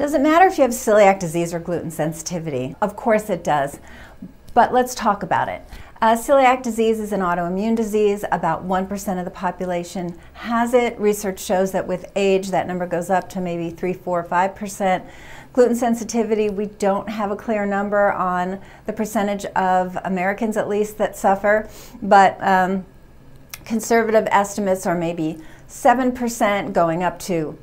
Does it matter if you have celiac disease or gluten sensitivity? Of course it does, but let's talk about it. Celiac disease is an autoimmune disease. About 1% of the population has it. Research shows that with age, that number goes up to maybe 3, 4, 5%. Gluten sensitivity, we don't have a clear number on the percentage of Americans, at least, that suffer, but conservative estimates are maybe 7% going up to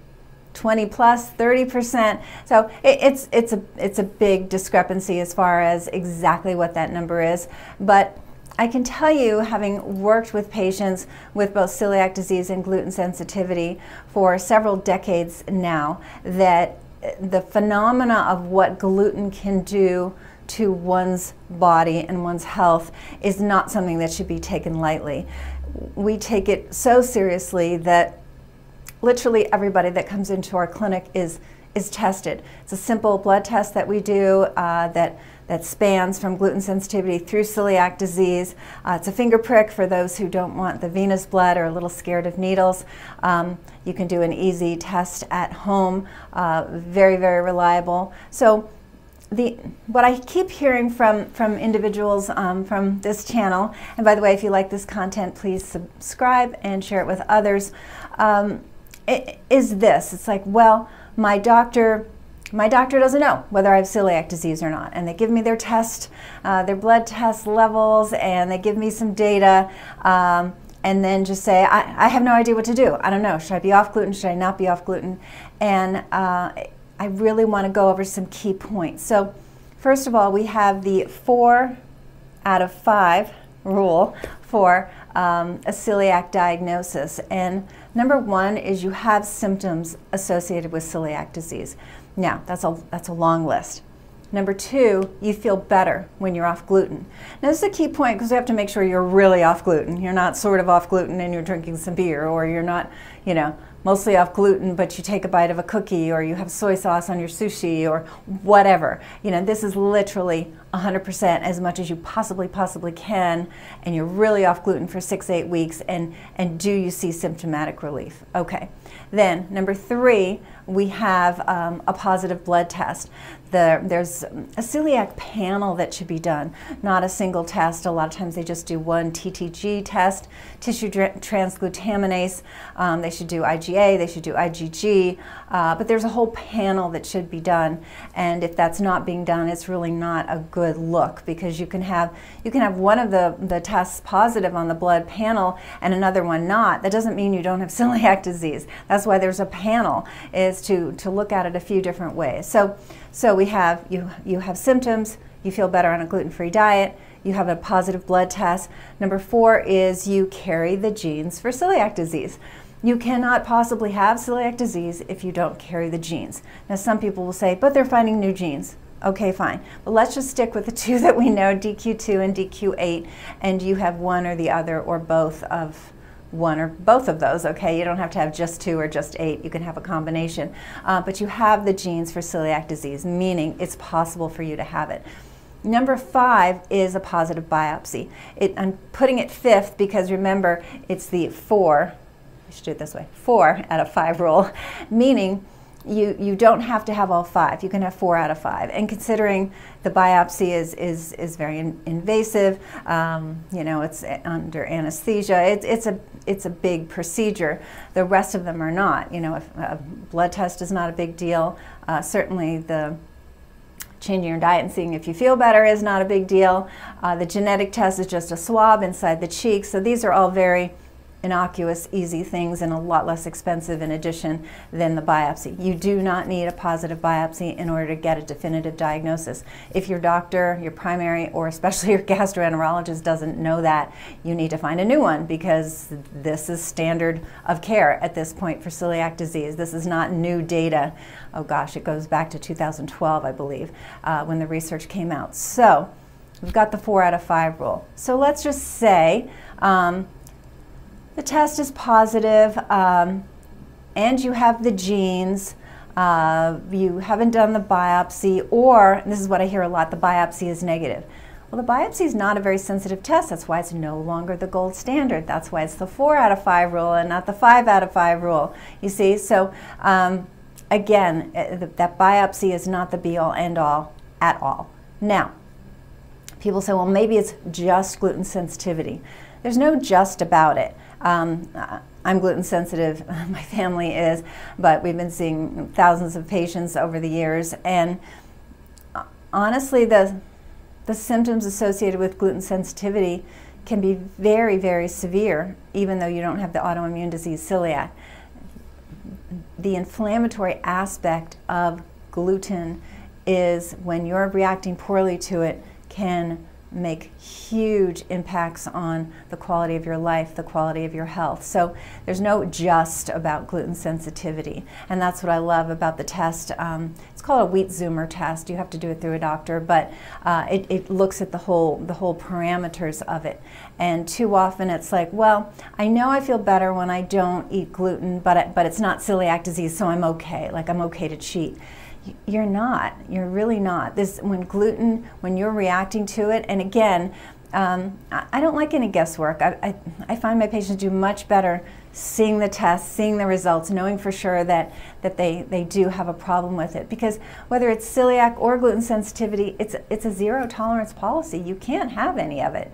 20 plus, 30%. So it's a big discrepancy as far as exactly what that number is. But I can tell you, having worked with patients with both celiac disease and gluten sensitivity for several decades now, that the phenomena of what gluten can do to one's body and one's health is not something that should be taken lightly. We take it so seriously that literally everybody that comes into our clinic is tested. It's a simple blood test that we do that spans from gluten sensitivity through celiac disease. It's a finger prick for those who don't want the venous blood or are a little scared of needles. You can do an easy test at home, very, very reliable. So what I keep hearing from individuals from this channel, and by the way, if you like this content, please subscribe and share it with others, is this. It's like, well, my doctor doesn't know whether I have celiac disease or not, and they give me their test, their blood test levels, and they give me some data, and then just say, I have no idea what to do. I don't know. Should I be off gluten? Should I not be off gluten? And I really want to go over some key points. So first of all, we have the 4 out of 5 rule for a celiac diagnosis. And number 1 is you have symptoms associated with celiac disease. Now, that's a long list. Number 2, you feel better when you're off gluten. Now, this is a key point because we have to make sure you're really off gluten. You're not sort of off gluten and you're drinking some beer, or you're not, you know, mostly off gluten, but you take a bite of a cookie, or you have soy sauce on your sushi, or whatever. You know, this is literally 100% as much as you possibly can, and you're really off gluten for 6-8 weeks, and do you see symptomatic relief? Okay. Then, number 3, we have a positive blood test. There's a celiac panel that should be done, not a single test. A lot of times they just do one TTG test, tissue transglutaminase. They should do IgA, they should do IgG, but there's a whole panel that should be done. And if that's not being done, it's really not a good look, because you can have one of the tests positive on the blood panel and another one not. That doesn't mean you don't have celiac disease. That's why there's a panel, is to look at it a few different ways. So we have, you have symptoms, you feel better on a gluten-free diet, you have a positive blood test. Number 4 is you carry the genes for celiac disease. You cannot possibly have celiac disease if you don't carry the genes. Now, some people will say, but they're finding new genes. Okay, fine. But let's just stick with the 2 that we know, DQ2 and DQ8, and you have one or the other or both of one or both of those, okay? You don't have to have just 2 or just 8. You can have a combination. But you have the genes for celiac disease, meaning it's possible for you to have it. Number 5 is a positive biopsy. I'm putting it 5th because remember, it's the 4, I should do it this way, 4 out of 5 rule, meaning you don't have to have all 5. You can have 4 out of 5. And considering the biopsy is very invasive, you know, it's under anesthesia, it's a big procedure. The rest of them are not. You know, if a blood test is not a big deal. Certainly the changing your diet and seeing if you feel better is not a big deal. The genetic test is just a swab inside the cheek. So these are all very innocuous, easy things, and a lot less expensive in addition than the biopsy. You do not need a positive biopsy in order to get a definitive diagnosis. If your doctor, your primary, or especially your gastroenterologist doesn't know that, you need to find a new one, because this is standard of care at this point for celiac disease. This is not new data. Oh gosh, it goes back to 2012, I believe, when the research came out. So we've got the 4 out of 5 rule. So let's just say the test is positive, and you have the genes, you haven't done the biopsy, or, and this is what I hear a lot, the biopsy is negative. Well, the biopsy is not a very sensitive test. That's why it's no longer the gold standard. That's why it's the 4 out of 5 rule and not the 5 out of 5 rule. You see, so again, that biopsy is not the be-all, end-all at all. Now, people say, well, maybe it's just gluten sensitivity. There's no just about it. I'm gluten sensitive, my family is, but we've been seeing thousands of patients over the years, and honestly, the symptoms associated with gluten sensitivity can be very, very severe, even though you don't have the autoimmune disease celiac. The inflammatory aspect of gluten is, when you're reacting poorly to it, can make huge impacts on the quality of your life, the quality of your health. So there's no just about gluten sensitivity, and that's what I love about the test. It's called a Wheat-Zoomer test. You have to do it through a doctor, but it looks at the whole parameters of it. And too often it's like, well, I know I feel better when I don't eat gluten, but it's not celiac disease, so I'm okay. Like, I'm okay to cheat. You're not. You're really not. When you're reacting to it, and again, I don't like any guesswork. I find my patients do much better seeing the tests, seeing the results, knowing for sure that they do have a problem with it. Because whether it's celiac or gluten sensitivity, it's a zero tolerance policy. You can't have any of it.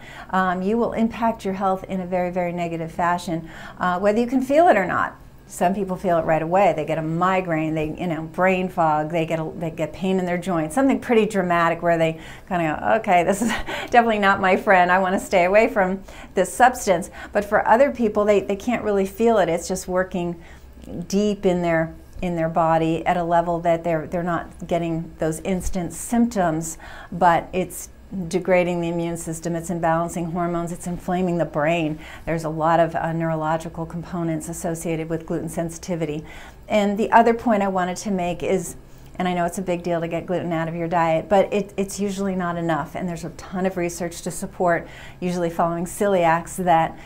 You will impact your health in a very, very negative fashion, whether you can feel it or not. Some people feel it right away. They get a migraine, brain fog, they get pain in their joints, something pretty dramatic where they kind of go, okay, this is definitely not my friend. I want to stay away from this substance. But for other people, they can't really feel it. It's just working deep in their body at a level that they're not getting those instant symptoms, but it's degrading the immune system, it's imbalancing hormones, it's inflaming the brain. There's a lot of neurological components associated with gluten sensitivity. And the other point I wanted to make is, and I know it's a big deal to get gluten out of your diet, but it's usually not enough, and there's a ton of research to support, usually following celiacs, that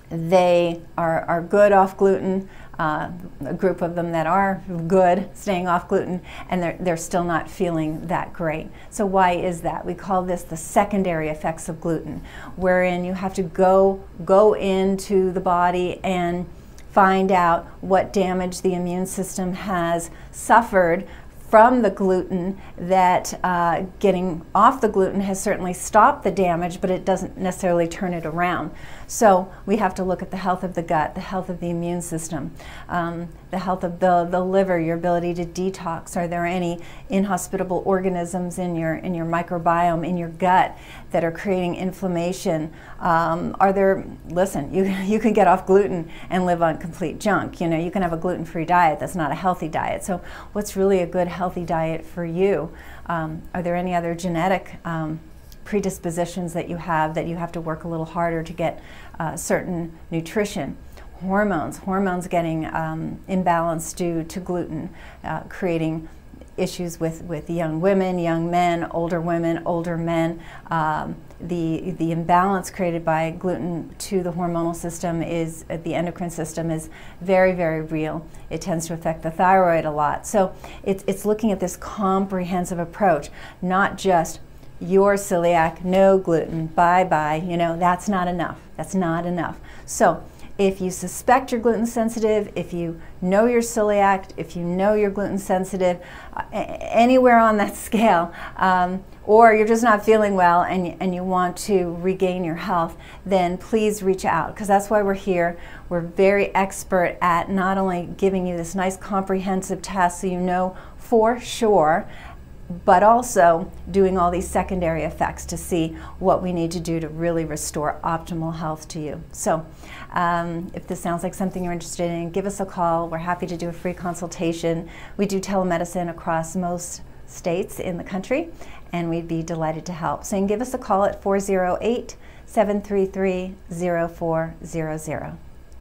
they are good off gluten, a group of them that are good staying off gluten, and they're still not feeling that great. So why is that? We call this the secondary effects of gluten, wherein you have to go into the body and find out what damage the immune system has suffered from the gluten, that getting off the gluten has certainly stopped the damage, but it doesn't necessarily turn it around. So we have to look at the health of the gut, the health of the immune system, the health of the liver, your ability to detox. Are there any inhospitable organisms in your microbiome, in your gut, that are creating inflammation? Listen, you can get off gluten and live on complete junk. You can have a gluten-free diet that's not a healthy diet. So what's really a good healthy diet for you? Are there any other genetic predispositions that you have to work a little harder to get certain nutrition? Hormones getting imbalanced due to gluten, creating issues with young women, young men, older women, older men. The imbalance created by gluten to the hormonal system, the endocrine system, is very, very real. It tends to affect the thyroid a lot. So it's looking at this comprehensive approach, not just your celiac, no gluten, bye-bye. That's not enough. That's not enough. So if you suspect you're gluten sensitive, if you know you're celiac, if you know you're gluten sensitive, anywhere on that scale, or you're just not feeling well and you want to regain your health, then please reach out, because that's why we're here. We're very expert at not only giving you this nice comprehensive test so you know for sure, but also doing all these secondary effects to see what we need to do to really restore optimal health to you. So if this sounds like something you're interested in, give us a call. We're happy to do a free consultation. We do telemedicine across most states in the country, and we'd be delighted to help. So you can give us a call at 408-733-0400.